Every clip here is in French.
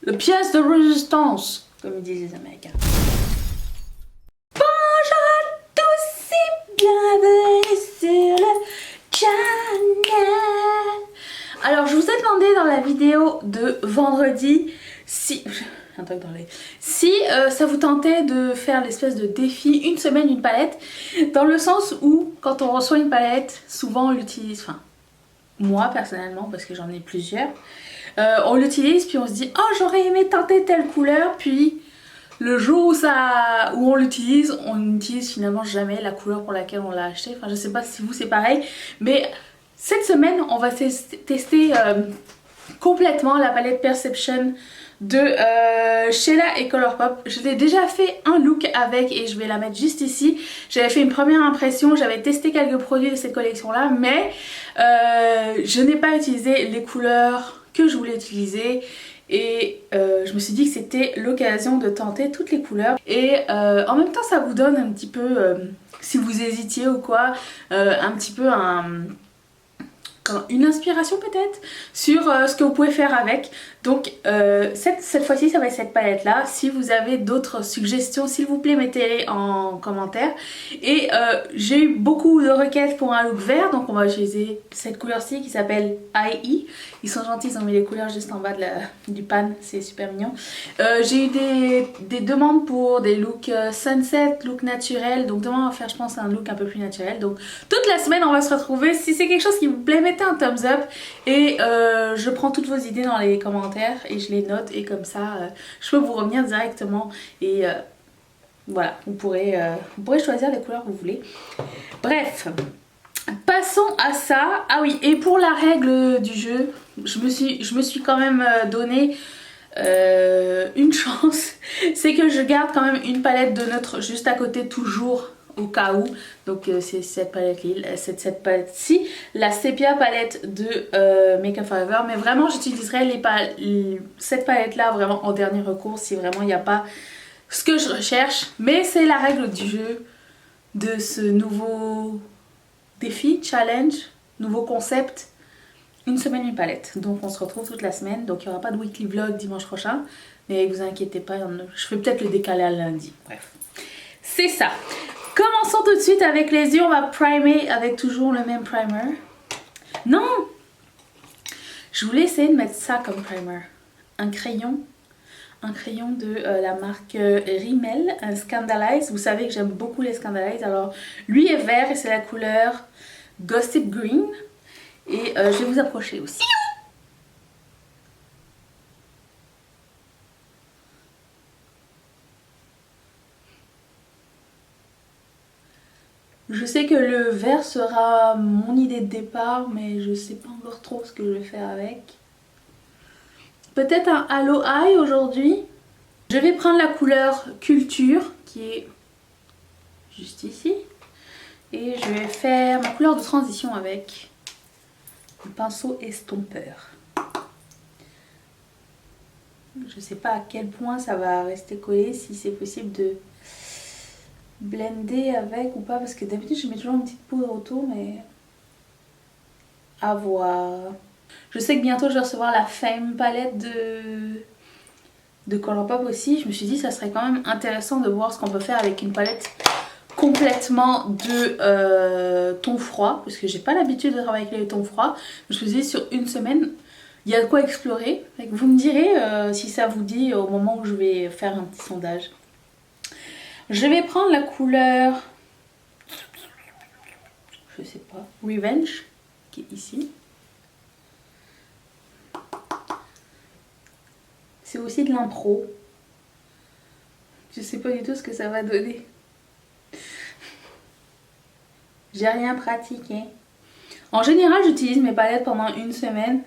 Le pièce de résistance, comme ils disent les Américains. Bonjour à tous et bienvenue sur le channel. Alors je vous ai demandé dans la vidéo de vendredi si... un truc dans l'œil. Si ça vous tentait de faire l'espèce de défi une semaine une palette, dans le sens où quand on reçoit une palette, souvent on l'utilise, enfin moi personnellement parce que j'en ai plusieurs, on l'utilise puis on se dit oh j'aurais aimé tenter telle couleur, puis le jour où on l'utilise, on n'utilise finalement jamais la couleur pour laquelle on l'a acheté. Enfin je sais pas si vous c'est pareil, mais cette semaine on va tester complètement la palette Perception de Sheila et Colourpop. Je l'ai déjà fait un look avec et je vais la mettre juste ici. J'avais fait une première impression, j'avais testé quelques produits de cette collection là, mais je n'ai pas utilisé les couleurs que je voulais utiliser et je me suis dit que c'était l'occasion de tenter toutes les couleurs et en même temps ça vous donne un petit peu, si vous hésitiez ou quoi, un petit peu une inspiration peut-être sur ce que vous pouvez faire avec. Donc cette fois-ci ça va être cette palette là. Si vous avez d'autres suggestions s'il vous plaît mettez-les en commentaire. Et j'ai eu beaucoup de requêtes pour un look vert, donc on va utiliser cette couleur-ci qui s'appelle IE. Ils sont gentils, ils ont mis les couleurs juste en bas du pan, c'est super mignon. J'ai eu des demandes pour des looks sunset, look naturel, donc demain on va faire je pense un look un peu plus naturel. Donc toute la semaine on va se retrouver. Si c'est quelque chose qui vous plaît, mettez un thumbs up et je prends toutes vos idées dans les commentaires et je les note et comme ça je peux vous revenir directement et voilà, vous pourrez choisir les couleurs que vous voulez. Bref, passons à ça. Ah oui, et pour la règle du jeu, je me suis quand même donné une chance, c'est que je garde quand même une palette de neutre juste à côté toujours au cas où. Donc c'est cette palette cette palette-ci, la Sepia palette de Make Up For Ever, mais vraiment j'utiliserai cette palette là vraiment en dernier recours si vraiment il n'y a pas ce que je recherche. Mais c'est la règle du jeu de ce nouveau défi, challenge, nouveau concept, une semaine une palette. Donc on se retrouve toute la semaine, donc il n'y aura pas de weekly vlog dimanche prochain, mais vous inquiétez pas, je vais peut-être le décaler à lundi. Bref, c'est ça. Commençons tout de suite avec les yeux. On va primer avec toujours le même primer. Non! Je voulais essayer de mettre ça comme primer. Un crayon de la marque Rimmel, un Scandalize. Vous savez que j'aime beaucoup les Scandalize. Alors, lui est vert et c'est la couleur Gossip Green. Et je vais vous approcher aussi. Je sais que le vert sera mon idée de départ, mais je sais pas encore trop ce que je vais faire avec. Peut-être un Halo Eye aujourd'hui. Je vais prendre la couleur Culture, qui est juste ici. Et je vais faire ma couleur de transition avec le pinceau estompeur. Je sais pas à quel point ça va rester collé, si c'est possible de blender avec ou pas, parce que d'habitude je mets toujours une petite poudre autour, mais à voir. Je sais que bientôt je vais recevoir la Fame palette de Colourpop aussi. Je me suis dit ça serait quand même intéressant de voir ce qu'on peut faire avec une palette complètement de ton froid, parce que j'ai pas l'habitude de travailler avec les tons froids. Je me suis dit sur une semaine il y a de quoi explorer. Vous me direz si ça vous dit au moment où je vais faire un petit sondage. Je vais prendre la couleur, je sais pas, Revenge, qui est ici. C'est aussi de l'impro. Je sais pas du tout ce que ça va donner. J'ai rien pratiqué. En général, j'utilise mes palettes pendant une semaine.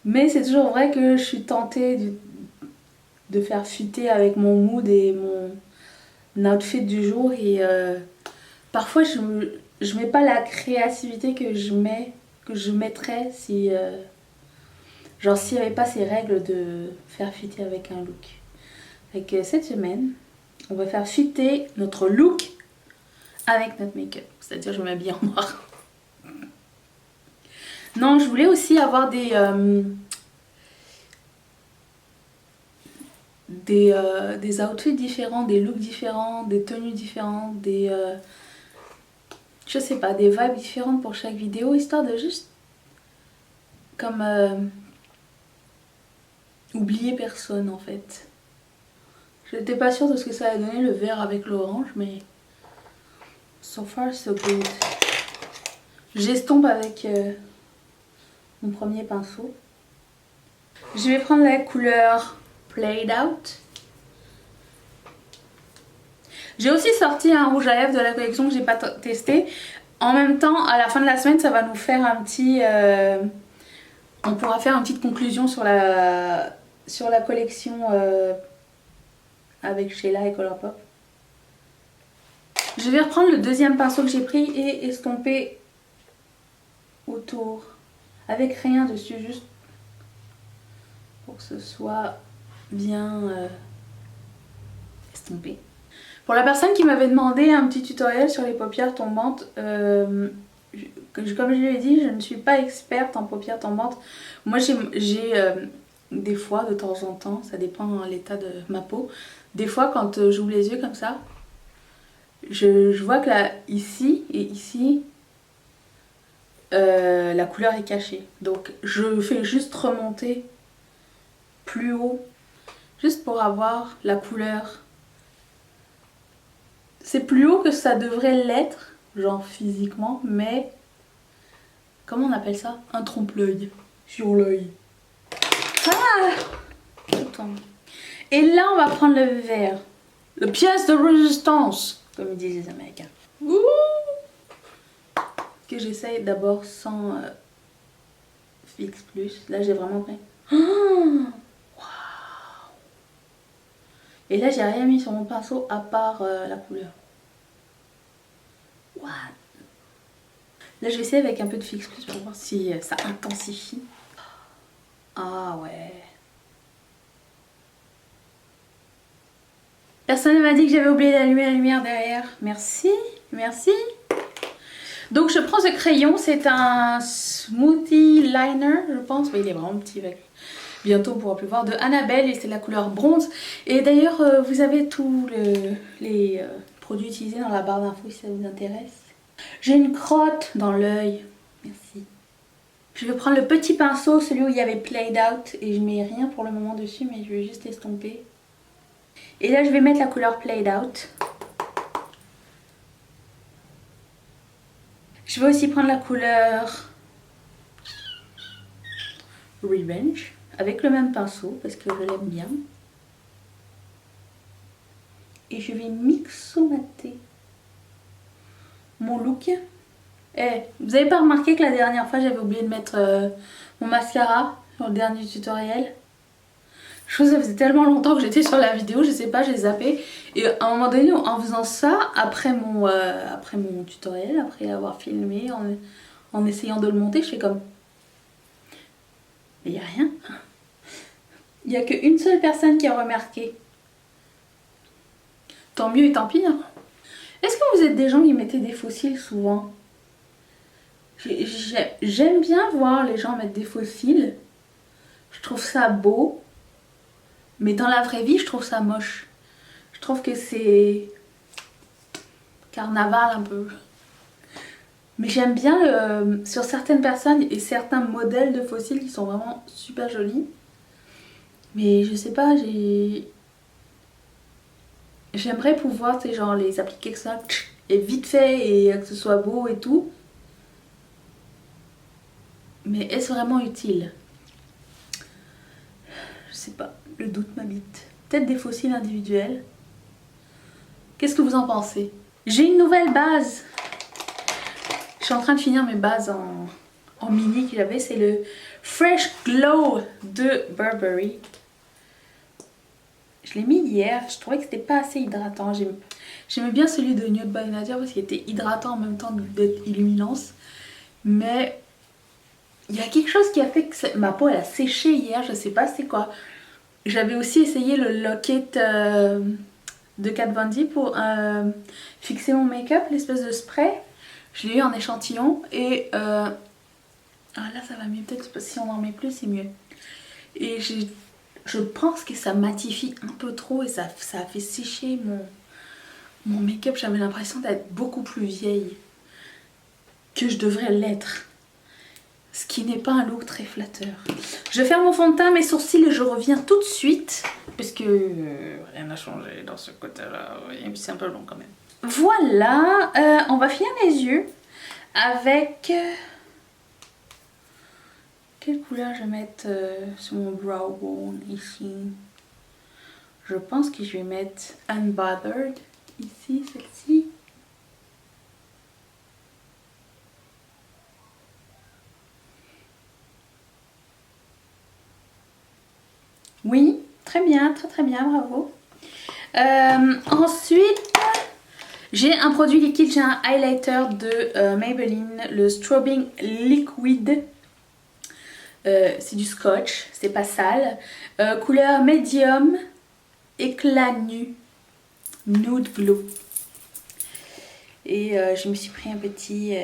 Mais c'est toujours vrai que je suis tentée de faire fuiter avec mon mood et mon outfit du jour. Et parfois, je mets pas la créativité que je mettrais si... genre s'il n'y avait pas ces règles de faire fitter avec un look. Fait cette semaine, on va faire fitter notre look avec notre make-up. C'est-à-dire je m'habille en noir. Non, je voulais aussi avoir des des outfits différents, des looks différents, des tenues différentes, je sais pas, des vibes différentes pour chaque vidéo, histoire de juste comme oublier personne en fait. J'étais pas sûre de ce que ça allait donner le vert avec l'orange, mais so far so good. J'estompe avec mon premier pinceau. Je vais prendre la couleur Played Out. J'ai aussi sorti un rouge à lèvres de la collection que j'ai pas testé. En même temps, à la fin de la semaine, ça va nous faire un petit... on pourra faire une petite conclusion sur la collection avec Sheila et Colourpop. Je vais reprendre le deuxième pinceau que j'ai pris et estomper autour. Avec rien dessus, juste pour que ce soit bien estompé. Pour la personne qui m'avait demandé un petit tutoriel sur les paupières tombantes, comme je l'ai dit, je ne suis pas experte en paupières tombantes. Moi j'ai des fois, de temps en temps, ça dépend de l'état de ma peau, des fois quand j'ouvre les yeux comme ça, je vois que là, ici et ici, la couleur est cachée. Donc je fais juste remonter plus haut, juste pour avoir la couleur. C'est plus haut que ça devrait l'être, genre physiquement, mais comment on appelle ça? Un trompe-l'œil sur l'œil. Ah! Et là on va prendre le vert, le pièce de résistance, comme ils disent les Américains. Ouh! Que j'essaye d'abord sans Fix Plus. Là j'ai vraiment pris. Oh! Et là j'ai rien mis sur mon pinceau à part la couleur. What? Là je vais essayer avec un peu de Fix Plus pour voir si ça intensifie. Ah ouais. Personne ne m'a dit que j'avais oublié d'allumer la lumière derrière. Merci, merci. Donc je prends ce crayon, c'est un Smoothie Liner je pense. Mais il est vraiment petit avec. Bientôt on pourra plus voir, de Annabelle et c'est la couleur bronze. Et d'ailleurs vous avez tous les produits utilisés dans la barre d'infos si ça vous intéresse. J'ai une crotte dans l'œil, merci. Je vais prendre le petit pinceau, celui où il y avait Played Out, et je mets rien pour le moment dessus mais je vais juste estomper. Et là je vais mettre la couleur Played Out. Je vais aussi prendre la couleur Revenge avec le même pinceau parce que je l'aime bien. Et je vais mixomater mon look. Eh, vous avez pas remarqué que la dernière fois j'avais oublié de mettre mon mascara sur le dernier tutoriel? Je trouve que ça faisait tellement longtemps que j'étais sur la vidéo, je sais pas, j'ai zappé. Et à un moment donné, en faisant ça, après mon tutoriel, après l'avoir filmé, en essayant de le monter, je fais comme... Mais il n'y a rien. Il n'y a qu'une seule personne qui a remarqué. Tant mieux et tant pis. Hein. Est-ce que vous êtes des gens qui mettaient des faux cils souvent? J'aime bien voir les gens mettre des faux cils. Je trouve ça beau. Mais dans la vraie vie, je trouve ça moche. Je trouve que c'est carnaval un peu. Mais j'aime bien sur certaines personnes et certains modèles de faux cils qui sont vraiment super jolis. Mais je sais pas, j'aimerais pouvoir, tu sais, genre les appliquer que ça et vite fait et que ce soit beau et tout. Mais est-ce vraiment utile? Je sais pas, le doute m'habite. Peut-être des faux cils individuels. Qu'est-ce que vous en pensez? J'ai une nouvelle base. Je suis en train de finir mes bases en mini que j'avais. C'est le Fresh Glow de Burberry. Je l'ai mis hier. Je trouvais que c'était pas assez hydratant. J'aimais bien celui de Nude by Nadia parce qu'il était hydratant en même temps d'être illuminance. Mais il y a quelque chose qui a fait que ma peau elle a séché hier. Je sais pas c'est quoi. J'avais aussi essayé le Locket de Kat Von D pour fixer mon make-up, l'espèce de spray. Je l'ai eu en échantillon et ah là ça va mieux, peut-être si on en met plus c'est mieux. Et Je pense que ça matifie un peu trop et ça a fait sécher mon make-up. J'avais l'impression d'être beaucoup plus vieille que je devrais l'être. Ce qui n'est pas un look très flatteur. Je ferme mon fond de teint, mes sourcils et je reviens tout de suite. Parce que rien n'a changé dans ce côté-là. Et puis c'est un peu long quand même. Voilà, on va finir les yeux avec... quelle couleur je vais mettre sur mon brow bone ici? Je pense que je vais mettre Unbothered ici, celle-ci. Oui, très bien, très bien, bravo. Ensuite, j'ai un produit liquide, j'ai un highlighter de Maybelline, le Strobing Liquid. C'est du scotch, c'est pas sale. Couleur médium, éclat nu, nude glow. Et je me suis pris un petit...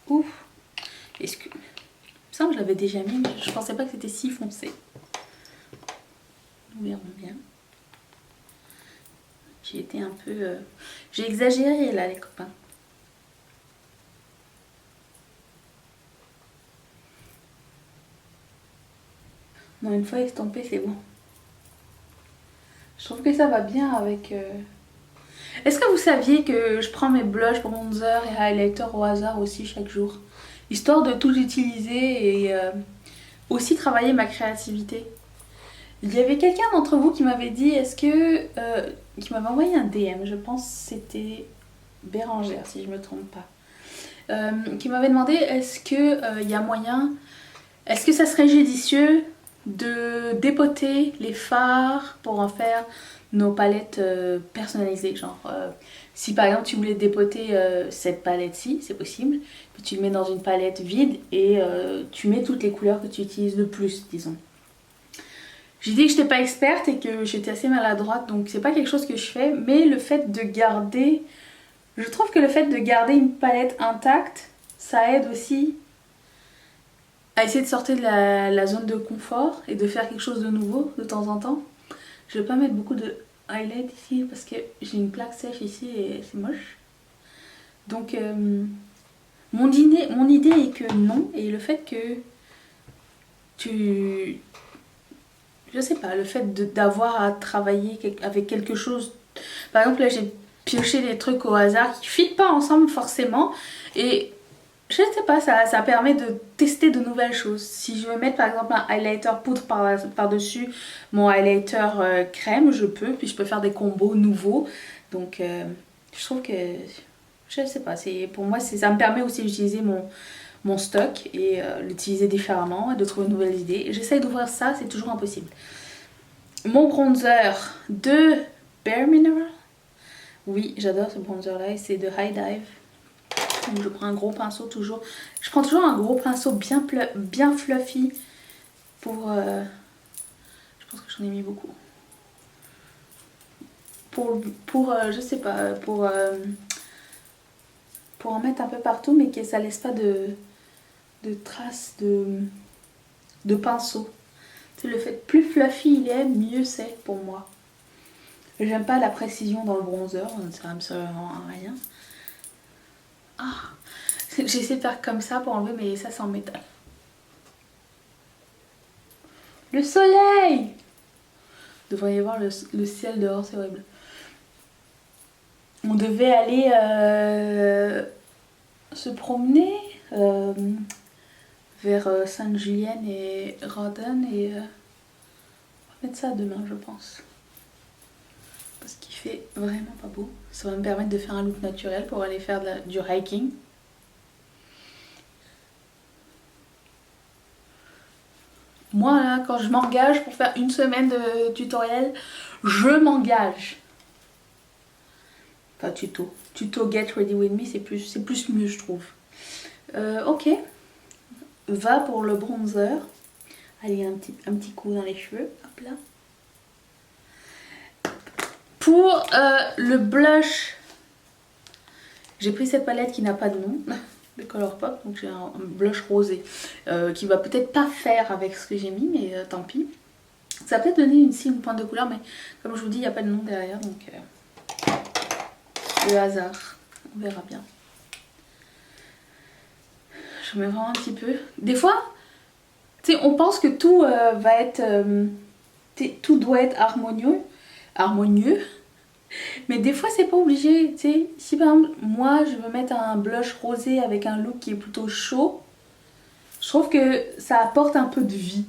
Ouf. Est-ce que... Ça, je l'avais déjà mis, mais je pensais pas que c'était si foncé. Nous verrons bien. J'ai été un peu... J'ai exagéré là, les copains. Bon, une fois estompé, c'est bon. Je trouve que ça va bien avec... Est-ce que vous saviez que je prends mes blushs, bronzer et highlighter au hasard aussi chaque jour? Histoire de tout utiliser et aussi travailler ma créativité. Il y avait quelqu'un d'entre vous qui m'avait dit, est-ce que... qui m'avait envoyé un DM, je pense que c'était Bérangère si je me trompe pas. Qui m'avait demandé, est-ce que y a moyen... Est-ce que ça serait judicieux de dépoter les fards pour en faire nos palettes personnalisées, genre si par exemple tu voulais dépoter cette palette-ci, c'est possible, puis tu le mets dans une palette vide et tu mets toutes les couleurs que tu utilises le plus, disons. J'ai dit que je n'étais pas experte et que j'étais assez maladroite, donc c'est pas quelque chose que je fais, mais le fait de garder, je trouve que le fait de garder une palette intacte, ça aide aussi à essayer de sortir de la zone de confort et de faire quelque chose de nouveau de temps en temps. Je vais pas mettre beaucoup de highlight ici parce que j'ai une plaque sèche ici et c'est moche. Donc mon idée est que non, et le fait que tu... Je sais pas, le fait d'avoir à travailler avec quelque chose... Par exemple là j'ai pioché des trucs au hasard qui ne fit pas ensemble forcément et... Je sais pas, ça permet de tester de nouvelles choses. Si je veux mettre par exemple un highlighter poudre par-dessus mon highlighter crème, je peux. Puis je peux faire des combos nouveaux. Donc je trouve que, je sais pas, pour moi ça me permet aussi d'utiliser mon stock et l'utiliser différemment et de trouver de nouvelles idées. J'essaye d'ouvrir ça, c'est toujours impossible. Mon bronzer de Bare Mineral. Oui, j'adore ce bronzer là et c'est de High Dive. Donc je prends un gros pinceau toujours. Je prends toujours un gros pinceau bien fluffy pour... je pense que j'en ai mis beaucoup. Je sais pas, pour en mettre un peu partout mais que ça laisse pas de traces de pinceau. C'est le fait plus fluffy il est, mieux c'est pour moi. J'aime pas la précision dans le bronzer, ça me sert à rien. Ah, j'essaie de faire comme ça pour enlever, mais ça c'est en métal. Le soleil! Vous devriez voir le ciel dehors, c'est horrible. On devait aller se promener vers Sainte-Julienne et Rodden et on va mettre ça demain je pense. Parce qu'il fait vraiment pas beau. Ça va me permettre de faire un look naturel pour aller faire du hiking. Moi là, quand je m'engage pour faire une semaine de tutoriel, je m'engage. Enfin tuto Get Ready With Me, c'est plus mieux je trouve. Ok, va pour le bronzer. Allez, un petit coup dans les cheveux, hop là. Pour le blush, j'ai pris cette palette qui n'a pas de nom. de Colourpop. Donc j'ai un blush rosé qui va peut-être pas faire avec ce que j'ai mis, mais tant pis. Ça va peut-être donner une pointe de couleur, mais comme je vous dis, il n'y a pas de nom derrière, donc le hasard, on verra bien. Je mets vraiment un petit peu. Des fois, tu sais, on pense que tout va être... tout doit être harmonieux. Mais des fois, c'est pas obligé. Tu sais, si par exemple, moi, je veux mettre un blush rosé avec un look qui est plutôt chaud, je trouve que ça apporte un peu de vie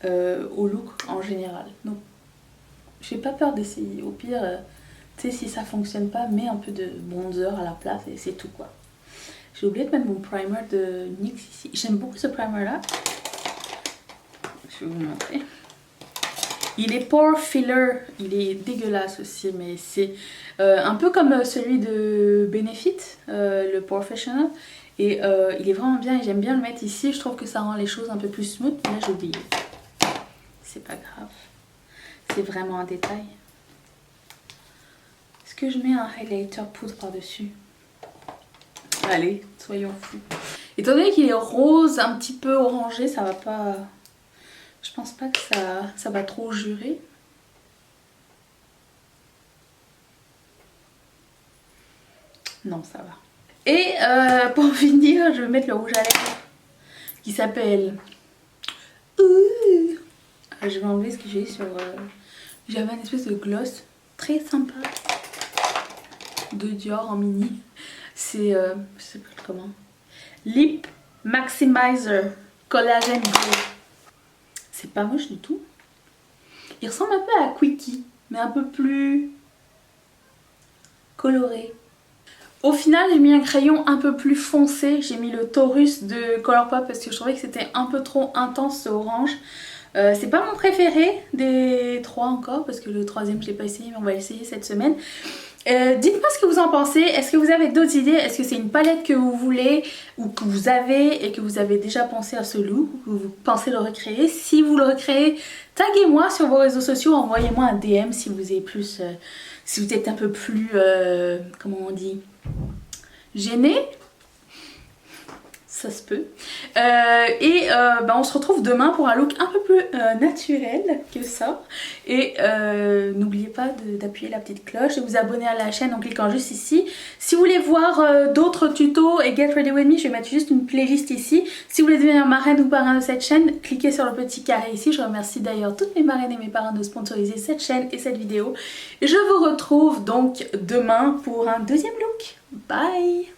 au look en général. Donc, j'ai pas peur d'essayer. Au pire, tu sais, si ça fonctionne pas, mets un peu de bronzer à la place et c'est tout quoi. J'ai oublié de mettre mon primer de NYX ici. J'aime beaucoup ce primer là. Je vais vous montrer. Il est pore filler, il est dégueulasse aussi, mais c'est un peu comme celui de Benefit, le Professional. Et il est vraiment bien et j'aime bien le mettre ici. Je trouve que ça rend les choses un peu plus smooth. Mais là j'ai oublié. C'est pas grave. C'est vraiment un détail. Est-ce que je mets un highlighter poudre par-dessus? Allez, soyons fous. Étant donné qu'il est rose, un petit peu orangé, ça va pas... Je pense pas que ça va trop jurer. Non, ça va. Et pour finir, je vais mettre le rouge à lèvres qui s'appelle... Je vais enlever ce que j'ai sur... J'avais une espèce de gloss très sympa de Dior en mini. C'est... je sais plus comment. Lip Maximizer Collagen Glow. C'est pas moche du tout. Il ressemble un peu à Quickie, mais un peu plus coloré. Au final, j'ai mis un crayon un peu plus foncé. J'ai mis le Taurus de Colourpop parce que je trouvais que c'était un peu trop intense ce orange. C'est pas mon préféré des trois encore parce que le troisième je l'ai pas essayé, mais on va l'essayer cette semaine. Dites-moi ce que vous en pensez. Est-ce que vous avez d'autres idées? Est-ce que c'est une palette que vous voulez ou que vous avez et que vous avez déjà pensé à ce look ou que vous pensez le recréer? Si vous le recréez, taguez-moi sur vos réseaux sociaux, envoyez-moi un DM si vous êtes plus, si vous êtes un peu plus, comment on dit, gêné. Ça se peut. On se retrouve demain pour un look un peu plus naturel que ça. Et n'oubliez pas d'appuyer la petite cloche et vous abonner à la chaîne en cliquant juste ici. Si vous voulez voir d'autres tutos et get ready with me, je vais mettre juste une playlist ici. Si vous voulez devenir marraine ou parrain de cette chaîne, cliquez sur le petit carré ici. Je remercie d'ailleurs toutes mes marraines et mes parrains de sponsoriser cette chaîne et cette vidéo. Je vous retrouve donc demain pour un deuxième look. Bye!